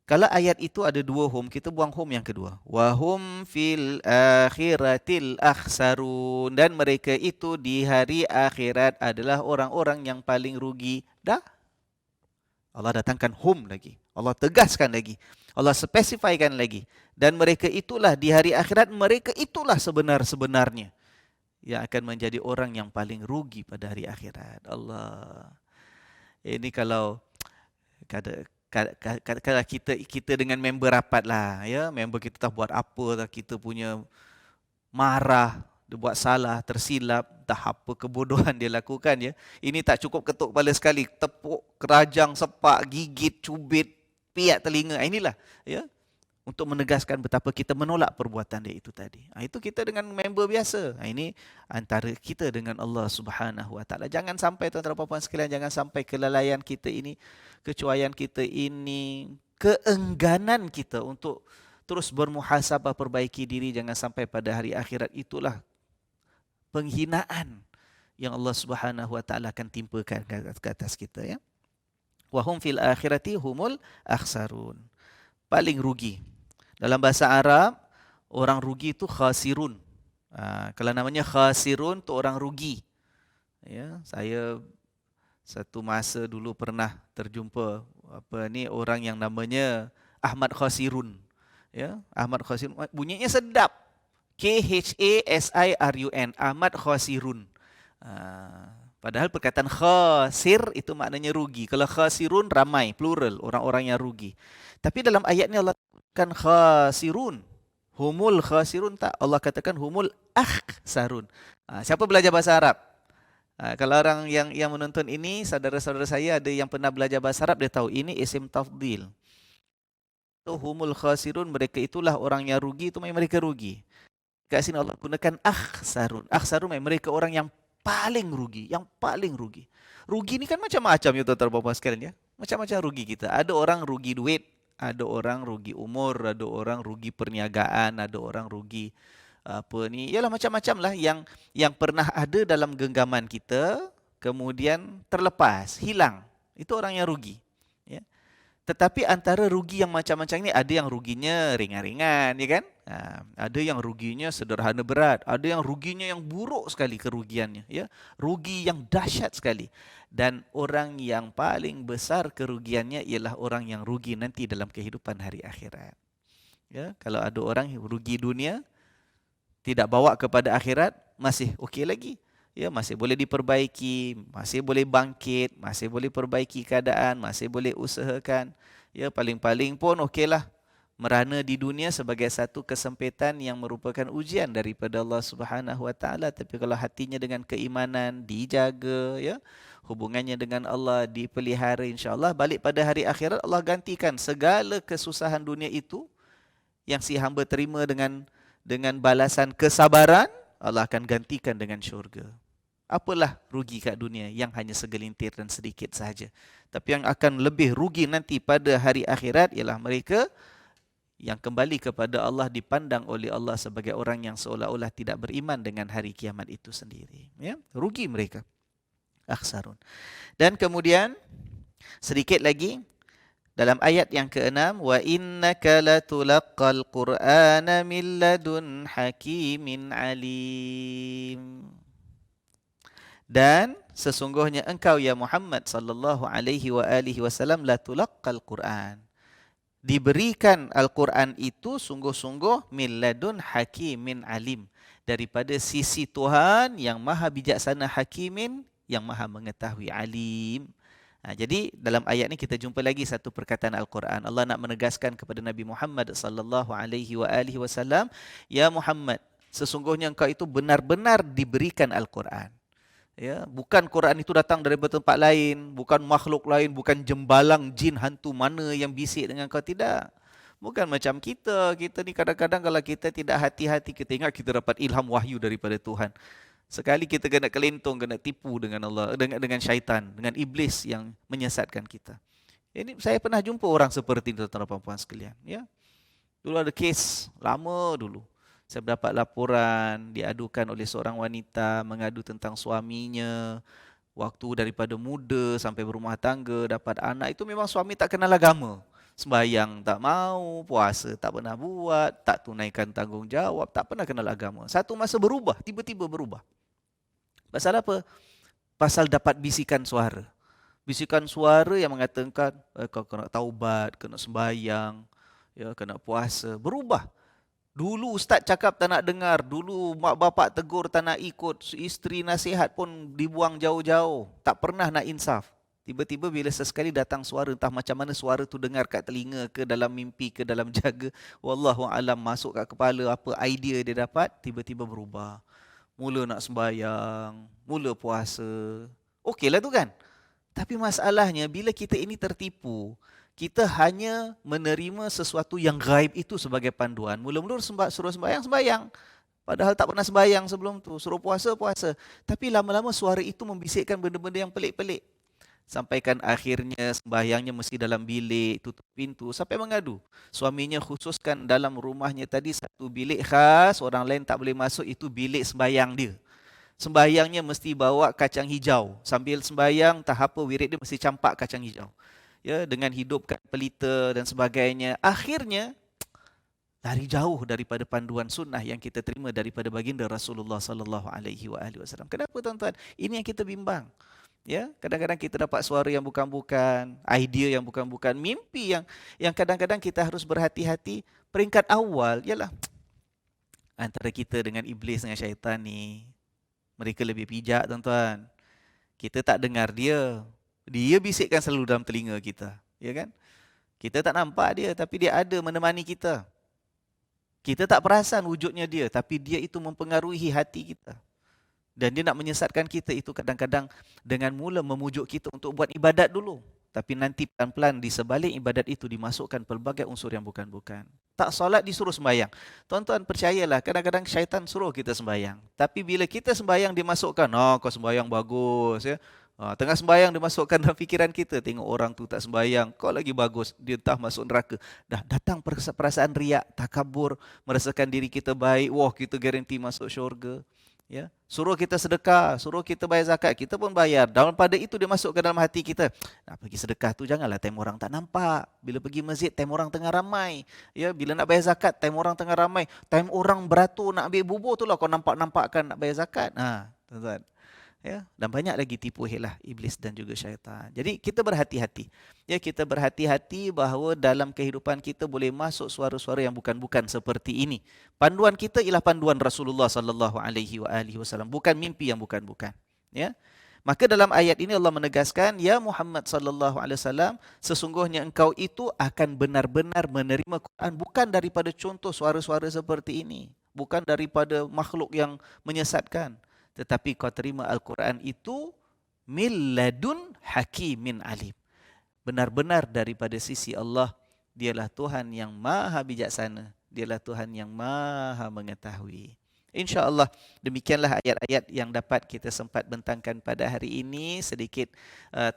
Kalau ayat itu ada dua hum, kita buang hum yang kedua. Wahum fil akhiratil akhsarun, dan mereka itu di hari akhirat adalah orang-orang yang paling rugi. Dah. Allah datangkan hum lagi. Allah tegaskan lagi. Allah spesifikkan lagi. Dan mereka itulah di hari akhirat, mereka itulah sebenar-sebenarnya yang akan menjadi orang yang paling rugi pada hari akhirat. Allah. Ini kalau kalau kita dengan member rapat lah, ya, member kita tak buat apa, tak kita punya marah, dia buat salah, tersilap, tak apa kebodohan dia lakukan, ya. Ini tak cukup ketuk kepala sekali, tepuk, kerajang, sepak, gigit, cubit, piat telinga. Inilah, ya, untuk menegaskan betapa kita menolak perbuatan dia itu tadi. Itu kita dengan member biasa. Ini antara kita dengan Allah Subhanahu Wa Taala. Jangan sampai tuan-tuan dan puan-puan sekalian, jangan sampai kelalaian kita ini, kecuaian kita ini, keengganan kita untuk terus bermuhasabah, perbaiki diri, jangan sampai pada hari akhirat itulah penghinaan yang Allah Subhanahu Wa Taala akan timpakan ke atas kita, ya. Wa hum fil akhirati humul akhsarun. Paling rugi. Dalam bahasa Arab, orang rugi itu khasirun. Kalau namanya khasirun tu orang rugi. Ya, saya satu masa dulu pernah terjumpa orang yang namanya Ahmad Khasirun. Ya, Ahmad Khasirun, bunyinya sedap. Khasirun, Ahmad Khasirun. Padahal perkataan khasir itu maknanya rugi. Kalau khasirun ramai, plural, orang-orang yang rugi. Tapi dalam ayat ni Allah katakan khasirun. Humul khasirun tak. Allah katakan humul akhsarun. Siapa belajar bahasa Arab? Kalau orang yang menonton ini, saudara-saudara saya ada yang pernah belajar bahasa Arab, dia tahu ini isim tafdil. Humul khasirun, mereka itulah orang yang rugi, itu memang mereka rugi. Kat sini Allah gunakan akhsarun. Akhsarun memang mereka orang yang paling rugi, yang paling rugi. Rugi ni kan macam-macam ya tuan-tuan dan puan sekalian ya. Macam-macam rugi kita. Ada orang rugi duit, ada orang rugi umur, ada orang rugi perniagaan, ada orang rugi apa ni. Yalah macam-macam lah yang pernah ada dalam genggaman kita, kemudian terlepas, hilang. Itu orang yang rugi. Ya. Tetapi antara rugi yang macam-macam ni, ada yang ruginya ringan-ringan, ya kan? Ada yang ruginya sederhana berat, ada yang ruginya yang buruk sekali kerugiannya, ya. Rugi yang dahsyat sekali. Dan orang yang paling besar kerugiannya ialah orang yang rugi nanti dalam kehidupan hari akhirat. Ya, kalau ada orang yang rugi dunia, tidak bawa kepada akhirat, masih okey lagi. Ya, masih boleh diperbaiki, masih boleh bangkit, masih boleh perbaiki keadaan, masih boleh usahakan. Ya, paling-paling pun okeylah merana di dunia sebagai satu kesempitan yang merupakan ujian daripada Allah Subhanahu Wa Taala. Tapi kalau hatinya dengan keimanan dijaga, ya, hubungannya dengan Allah dipelihara, insya-Allah balik pada hari akhirat Allah gantikan segala kesusahan dunia itu yang si hamba terima dengan balasan kesabaran, Allah akan gantikan dengan syurga. Apalah rugi kat dunia yang hanya segelintir dan sedikit sahaja. Tapi yang akan lebih rugi nanti pada hari akhirat ialah mereka yang kembali kepada Allah dipandang oleh Allah sebagai orang yang seolah-olah tidak beriman dengan hari kiamat itu sendiri. Ya, rugi mereka. Akhsarun. Dan kemudian sedikit lagi dalam ayat yang ke-6, wa innaka latulaqqal qur'ana min ladun hakimin alim. Dan sesungguhnya engkau ya Muhammad sallallahu alaihi wasallam latulaqqal Qur'an. Diberikan Al-Quran itu sungguh-sungguh min ladun hakimin alim, daripada sisi Tuhan yang maha bijaksana, hakimin yang maha mengetahui, alim. Jadi dalam ayat ni kita jumpa lagi satu perkataan Al-Quran. Allah nak menegaskan kepada Nabi Muhammad sallallahu alaihi wasallam, ya Muhammad, sesungguhnya engkau itu benar-benar diberikan Al-Quran. Ya, bukan Quran itu datang dari tempat lain, bukan makhluk lain, bukan jembalang jin hantu mana yang bisik dengan kau, tidak. Bukan macam kita. Kita ni kadang-kadang kalau kita tidak hati-hati, kita ingat kita dapat ilham wahyu daripada Tuhan. Sekali kita kena kelentong, kena tipu dengan Allah, dengan syaitan, dengan iblis yang menyesatkan kita. Ini saya pernah jumpa orang seperti itu, tuan-tuan dan puan sekalian. Ya, dulu ada kes lama dulu. Saya mendapat laporan diadukan oleh seorang wanita mengadu tentang suaminya. Waktu daripada muda sampai berumah tangga, dapat anak, itu memang suami tak kenal agama. Sembahyang tak mau, puasa tak pernah buat, tak tunaikan tanggungjawab, tak pernah kenal agama. Satu masa berubah, tiba-tiba berubah. Pasal apa? Pasal dapat bisikan suara. Bisikan suara yang mengatakan kau kena taubat, kena sembahyang, ya, kena puasa. Berubah. Dulu ustaz cakap tak nak dengar, dulu mak bapak tegur tak nak ikut, isteri nasihat pun dibuang jauh-jauh, tak pernah nak insaf. Tiba-tiba bila sesekali datang suara, entah macam mana suara tu dengar kat telinga ke, dalam mimpi ke, dalam jaga, wallahu alam, masuk kat kepala, apa idea dia dapat, tiba-tiba berubah. Mula nak sembahyang, mula puasa. Okeylah tu kan. Tapi masalahnya bila kita ini tertipu, kita hanya menerima sesuatu yang gaib itu sebagai panduan. Mula-mula suruh sembahyang. Padahal tak pernah sembahyang sebelum tu. Suruh puasa. Tapi lama-lama suara itu membisikkan benda-benda yang pelik-pelik. Sampaikan akhirnya sembahyangnya mesti dalam bilik, tutup pintu, sampai mengadu. Suaminya khususkan dalam rumahnya tadi satu bilik khas, orang lain tak boleh masuk, itu bilik sembahyang dia. Sembahyangnya mesti bawa kacang hijau. Sambil sembahyang, tahap apa wirid dia mesti campak kacang hijau. Ya, dengan hidupkan pelita dan sebagainya. Akhirnya lari jauh daripada panduan sunnah yang kita terima daripada baginda Rasulullah sallallahu alaihi wasallam. Kenapa tuan-tuan? Ini yang kita bimbang. Ya, kadang-kadang kita dapat suara yang bukan-bukan, idea yang bukan-bukan, mimpi yang kadang-kadang kita harus berhati-hati. Peringkat awal ialah antara kita dengan iblis, dengan syaitan ni, mereka lebih bijak tuan-tuan. Kita tak dengar dia. Dia bisikkan selalu dalam telinga kita, ya kan? Kita tak nampak dia, tapi dia ada menemani kita. Kita tak perasan wujudnya dia, tapi dia itu mempengaruhi hati kita. Dan dia nak menyesatkan kita itu kadang-kadang dengan mula memujuk kita untuk buat ibadat dulu. Tapi nanti pelan-pelan di sebalik ibadat itu dimasukkan pelbagai unsur yang bukan-bukan. Tak solat disuruh sembahyang. Tuan-tuan percayalah, kadang-kadang syaitan suruh kita sembahyang. Tapi bila kita sembahyang dimasukkan, oh kau sembahyang bagus ya. Tengah sembahyang dimasukkan dalam fikiran kita, tengok orang tu tak sembahyang, kau lagi bagus, dia entah masuk neraka. Dah datang perasaan riak, takabur, merasakan diri kita baik, wah kita garanti masuk syurga. Ya, suruh kita sedekah, suruh kita bayar zakat, kita pun bayar. Dalam pada itu dia masuk ke dalam hati kita. Nak pergi sedekah tu janganlah time orang tak nampak. Bila pergi masjid time orang tengah ramai. Ya, bila nak bayar zakat time orang tengah ramai. Time orang beratur nak ambil bubur tu lah kau nampak-nampakkan nak bayar zakat. Tuan-tuan. Ya, dan banyak lagi tipu helah iblis dan juga syaitan. Jadi kita berhati-hati. Ya, kita berhati-hati bahawa dalam kehidupan kita boleh masuk suara-suara yang bukan-bukan seperti ini. Panduan kita ialah panduan Rasulullah sallallahu alaihi wasallam, bukan mimpi yang bukan-bukan. Ya. Maka dalam ayat ini Allah menegaskan, ya Muhammad sallallahu alaihi wasallam, sesungguhnya engkau itu akan benar-benar menerima Quran bukan daripada contoh suara-suara seperti ini, bukan daripada makhluk yang menyesatkan. Tetapi kau terima Al-Quran itu min ladun hakimin alim. Benar-benar daripada sisi Allah, dialah Tuhan yang maha bijaksana, dialah Tuhan yang maha mengetahui. InsyaAllah demikianlah ayat-ayat yang dapat kita sempat bentangkan pada hari ini. Sedikit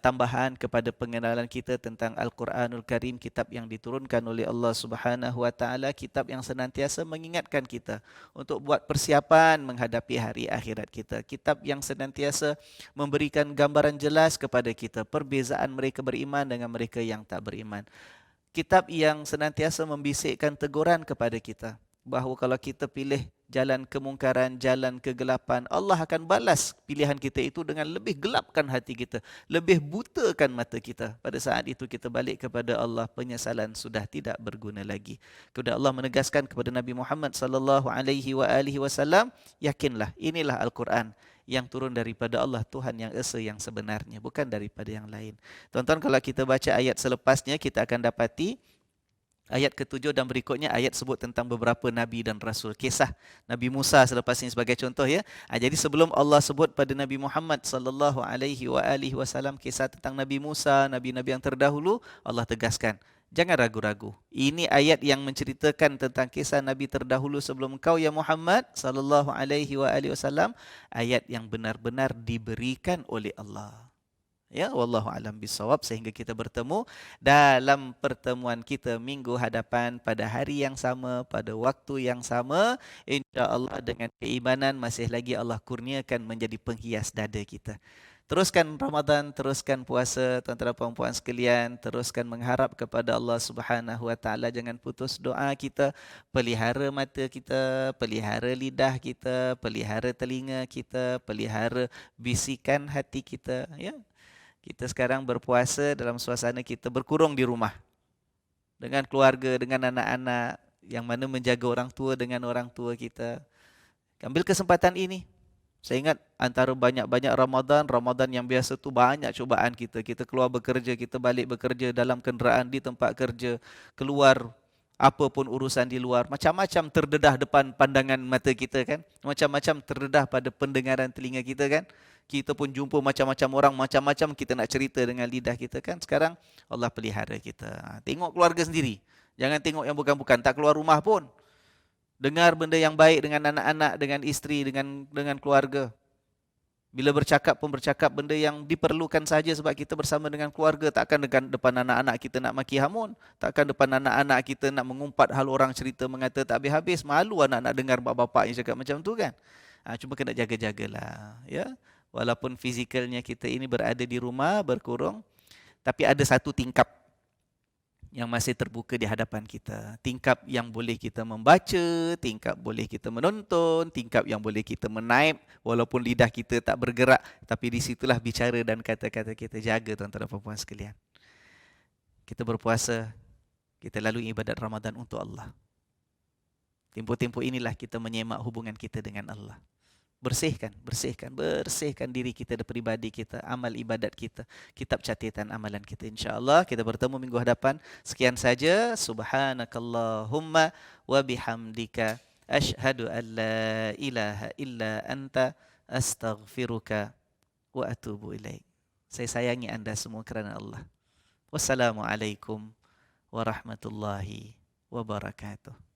tambahan kepada pengenalan kita tentang Al-Quranul Karim, kitab yang diturunkan oleh Allah Subhanahu Wa Taala, kitab yang senantiasa mengingatkan kita untuk buat persiapan menghadapi hari akhirat kita. Kitab yang senantiasa memberikan gambaran jelas kepada kita perbezaan mereka beriman dengan mereka yang tak beriman. Kitab yang senantiasa membisikkan teguran kepada kita bahawa kalau kita pilih jalan kemungkaran, jalan kegelapan, Allah akan balas pilihan kita itu dengan lebih gelapkan hati kita, lebih butakan mata kita. Pada saat itu kita balik kepada Allah, penyesalan sudah tidak berguna lagi. Kemudian Allah menegaskan kepada Nabi Muhammad sallallahu alaihi wasallam, yakinlah inilah Al-Quran yang turun daripada Allah, Tuhan yang esa yang sebenarnya, bukan daripada yang lain. Tuan-tuan, kalau kita baca ayat selepasnya, kita akan dapati ayat ke-7 dan berikutnya ayat sebut tentang beberapa Nabi dan Rasul. Kisah Nabi Musa selepas ini sebagai contoh ya. Jadi sebelum Allah sebut pada Nabi Muhammad sallallahu alaihi wasallam kisah tentang Nabi Musa, Nabi-Nabi yang terdahulu, Allah tegaskan, jangan ragu-ragu. Ini ayat yang menceritakan tentang kisah Nabi terdahulu sebelum kau ya Muhammad sallallahu alaihi wasallam, ayat yang benar-benar diberikan oleh Allah. Ya, wallahu alam bisawab, sehingga kita bertemu dalam pertemuan kita minggu hadapan pada hari yang sama, pada waktu yang sama, insya-Allah dengan keimanan masih lagi Allah kurniakan menjadi penghias dada kita. Teruskan Ramadan, teruskan puasa tuan-tuan dan puan-puan sekalian, teruskan mengharap kepada Allah Subhanahu Wa Taala, jangan putus doa kita, pelihara mata kita, pelihara lidah kita, pelihara telinga kita, pelihara bisikan hati kita, ya. Kita sekarang berpuasa dalam suasana kita berkurung di rumah dengan keluarga, dengan anak-anak, yang mana menjaga orang tua dengan orang tua kita. Ambil kesempatan ini. Saya ingat antara banyak-banyak Ramadan yang biasa tu banyak cubaan kita. Kita keluar bekerja, kita balik bekerja dalam kenderaan, di tempat kerja, keluar apa pun urusan di luar. Macam-macam terdedah depan pandangan mata kita kan. Macam-macam terdedah pada pendengaran telinga kita kan. Kita pun jumpa macam-macam orang, macam-macam kita nak cerita dengan lidah kita kan. Sekarang Allah pelihara kita. Tengok keluarga sendiri. Jangan tengok yang bukan-bukan. Tak keluar rumah pun. Dengar benda yang baik dengan anak-anak, dengan isteri, dengan keluarga. Bila bercakap pun bercakap benda yang diperlukan saja sebab kita bersama dengan keluarga. Takkan depan anak-anak kita nak maki hamun. Takkan depan anak-anak kita nak mengumpat hal orang cerita mengata tak habis-habis. Malu anak-anak dengar bapak-bapak yang cakap macam tu kan. Cuma kena jaga-jagalah. Ya? Walaupun fizikalnya kita ini berada di rumah, berkurung. Tapi ada satu tingkap yang masih terbuka di hadapan kita. Tingkap yang boleh kita membaca, tingkap boleh kita menonton, tingkap yang boleh kita menaip walaupun lidah kita tak bergerak, tapi di situlah bicara dan kata-kata kita. Jaga tuan-tuan dan puan-puan sekalian. Kita berpuasa, kita lalui ibadat Ramadan untuk Allah. Tempoh-tempoh inilah kita menyemak hubungan kita dengan Allah. Bersihkan diri kita, pribadi kita, amal ibadat kita, kitab catatan amalan kita. InsyaAllah kita bertemu minggu hadapan. Sekian saja. Subhanakallahumma wa bihamdika asyhadu an la ilaha illa anta astaghfiruka wa atubu ilaik. Saya sayangi Anda semua kerana Allah. Wassalamualaikum warahmatullahi wabarakatuh.